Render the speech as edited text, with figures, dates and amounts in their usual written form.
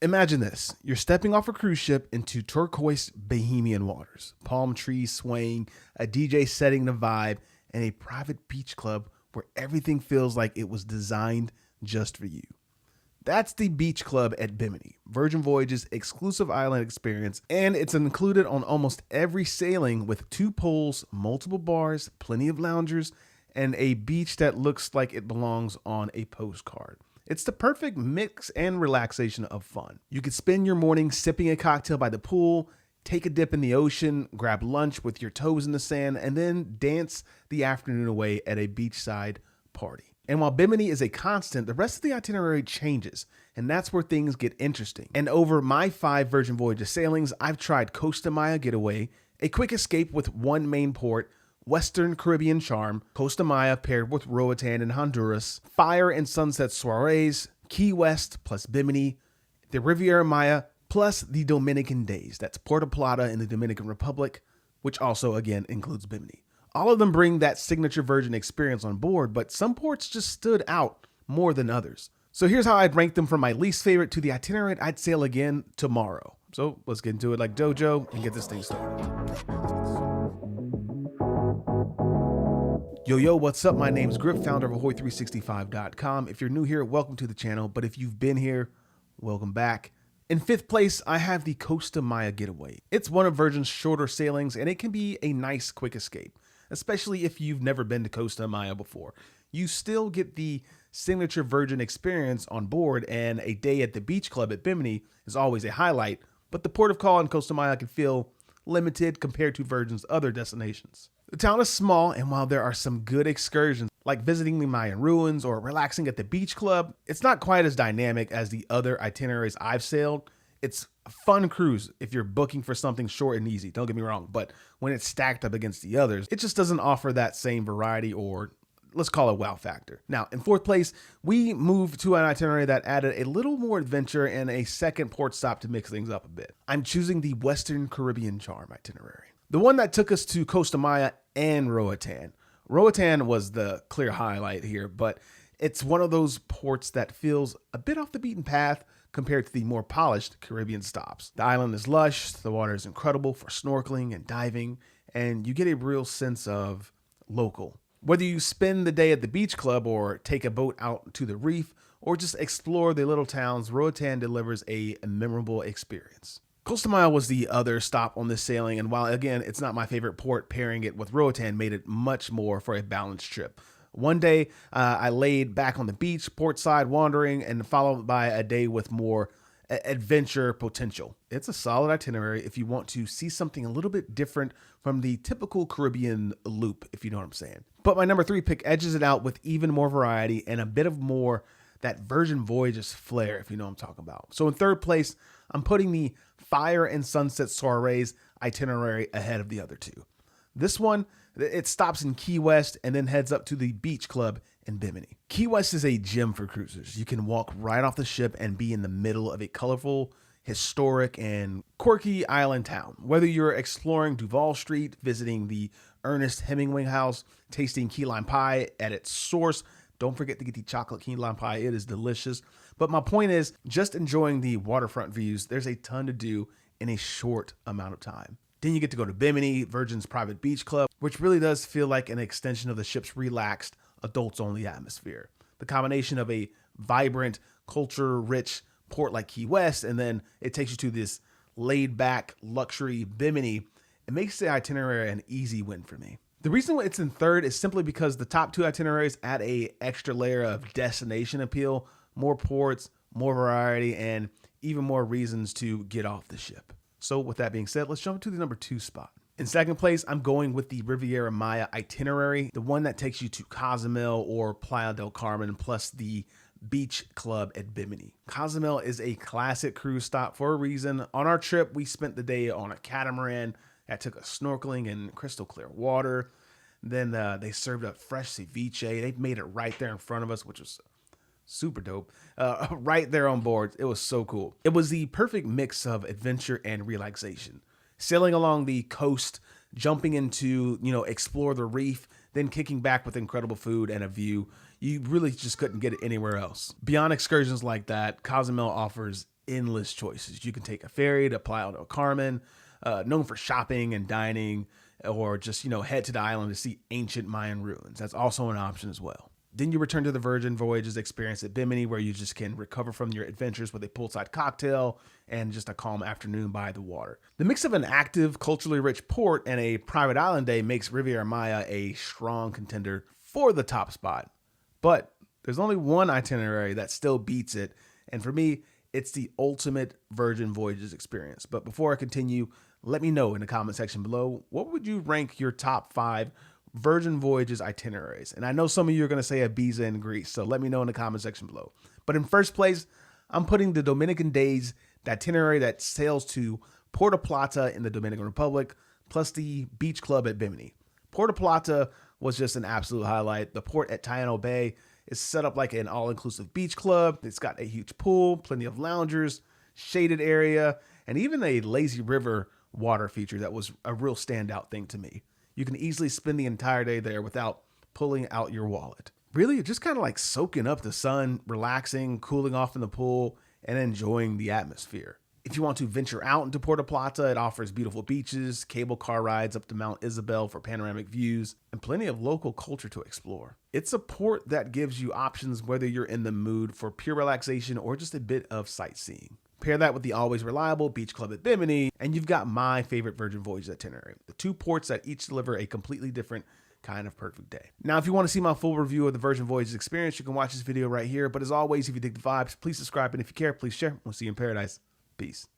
Imagine this. You're stepping off a cruise ship into turquoise Bahamian waters, palm trees swaying, a DJ setting the vibe, and a private beach club where everything feels like it was designed just for you. That's the Beach Club at Bimini, Virgin Voyages' exclusive island experience, and it's included on almost every sailing with 2 pools, multiple bars, plenty of loungers, and a beach that looks like it belongs on a postcard. It's the perfect mix and relaxation of fun. You could spend your morning sipping a cocktail by the pool, take a dip in the ocean, grab lunch with your toes in the sand, and then dance the afternoon away at a beachside party. And while Bimini is a constant, the rest of the itinerary changes, and that's where things get interesting. And over my 5 Virgin Voyages sailings, I've tried Costa Maya Getaway, a quick escape with one main port, Western Caribbean charm, Costa Maya paired with Roatán in Honduras, Fire and Sunset Soirées, Key West plus Bimini, the Riviera Maya plus the Dominican Daze, that's Puerto Plata in the Dominican Republic, which also again includes Bimini. All of them bring that signature Virgin experience on board, but some ports just stood out more than others. So here's how I'd rank them from my least favorite to the itinerary I'd sail again tomorrow. So let's get into it like Dojo and get this thing started. Yo, what's up? My name's Griff, founder of Ahoy365.com. If you're new here, welcome to the channel. But if you've been here, welcome back. In 5th place, I have the Costa Maya Getaway. It's one of Virgin's shorter sailings, and it can be a nice quick escape, especially if you've never been to Costa Maya before. You still get the signature Virgin experience on board, and a day at the beach club at Bimini is always a highlight, but the port of call in Costa Maya can feel limited compared to Virgin's other destinations. The town is small, and while there are some good excursions, like visiting the Mayan ruins or relaxing at the beach club, it's not quite as dynamic as the other itineraries I've sailed. It's a fun cruise if you're booking for something short and easy, don't get me wrong, but when it's stacked up against the others, it just doesn't offer that same variety, or let's call it wow factor. Now, in 4th place, we moved to an itinerary that added a little more adventure and a second port stop to mix things up a bit. I'm choosing the Western Caribbean charm itinerary, the one that took us to Costa Maya and Roatán. Roatán was the clear highlight here, but it's one of those ports that feels a bit off the beaten path compared to the more polished Caribbean stops. The island is lush, the water is incredible for snorkeling and diving, and you get a real sense of local. Whether you spend the day at the beach club or take a boat out to the reef or just explore the little towns, Roatán delivers a memorable experience. Costa Maya was the other stop on this sailing, and while again it's not my favorite port, pairing it with Roatán made it much more for a balanced trip. One day I laid back on the beach, port side wandering, and followed by a day with more adventure potential. It's a solid itinerary if you want to see something a little bit different from the typical Caribbean loop, if you know what I'm saying. But my number 3 pick edges it out with even more variety and a bit of more that Virgin Voyages flair, if you know what I'm talking about. So in 3rd place, I'm putting the Fire and Sunset Soirées itinerary ahead of the other 2. This one, it stops in Key West and then heads up to the beach club in Bimini. Key West is a gem for cruisers. You can walk right off the ship and be in the middle of a colorful, historic, and quirky island town. Whether you're exploring Duval Street, visiting the Ernest Hemingway House, tasting key lime pie at its source, don't forget to get the chocolate key lime pie. It is delicious. But my point is, just enjoying the waterfront views, there's a ton to do in a short amount of time. Then you get to go to Bimini, Virgin's private beach club, which really does feel like an extension of the ship's relaxed, adults-only atmosphere. The combination of a vibrant, culture-rich port like Key West, and then it takes you to this laid-back, luxury Bimini, it makes the itinerary an easy win for me. The reason it's in 3rd is simply because the top 2 itineraries add a extra layer of destination appeal, more ports, more variety, and even more reasons to get off the ship. So with that being said, let's jump to the number 2 spot. In 2nd place, I'm going with the Riviera Maya itinerary, the one that takes you to Cozumel or Playa del Carmen, plus the beach club at Bimini. Cozumel is a classic cruise stop for a reason. On our trip, we spent the day on a catamaran that took us snorkeling in crystal clear water. Then they served up fresh ceviche. They made it right there in front of us, which was super dope. Right there on board. It was so cool. It was the perfect mix of adventure and relaxation. Sailing along the coast, jumping into, explore the reef, then kicking back with incredible food and a view. You really just couldn't get it anywhere else. Beyond excursions like that, Cozumel offers endless choices. You can take a ferry to Playa del Carmen, known for shopping and dining, or just, head to the island to see ancient Mayan ruins. That's also an option as well. Then you return to the Virgin Voyages experience at Bimini, where you just can recover from your adventures with a poolside cocktail and just a calm afternoon by the water. The mix of an active, culturally rich port and a private island day makes Riviera Maya a strong contender for the top spot. But there's only one itinerary that still beats it, and for me, it's the ultimate Virgin Voyages experience. But before I continue, let me know in the comment section below, what would you rank your top 5 Virgin Voyages itineraries? And I know some of you are going to say Ibiza and Greece, so let me know in the comment section below. But in first place, I'm putting the Dominican Daze, the itinerary that sails to Puerto Plata in the Dominican Republic, plus the beach club at Bimini. Puerto Plata was just an absolute highlight. The port at Taino Bay is set up like an all-inclusive beach club. It's got a huge pool, plenty of loungers, shaded area, and even a lazy river water feature that was a real standout thing to me. You can easily spend the entire day there without pulling out your wallet. Really, just kind of like soaking up the sun, relaxing, cooling off in the pool, and enjoying the atmosphere. If you want to venture out into Puerto Plata, it offers beautiful beaches, cable car rides up to Mount Isabel for panoramic views, and plenty of local culture to explore. It's a port that gives you options whether you're in the mood for pure relaxation or just a bit of sightseeing. Pair that with the always reliable beach club at Bimini, and you've got my favorite Virgin Voyages itinerary. The 2 ports that each deliver a completely different kind of perfect day. Now, if you want to see my full review of the Virgin Voyages experience, you can watch this video right here. But as always, if you dig the vibes, please subscribe. And if you care, please share. We'll see you in paradise. Peace.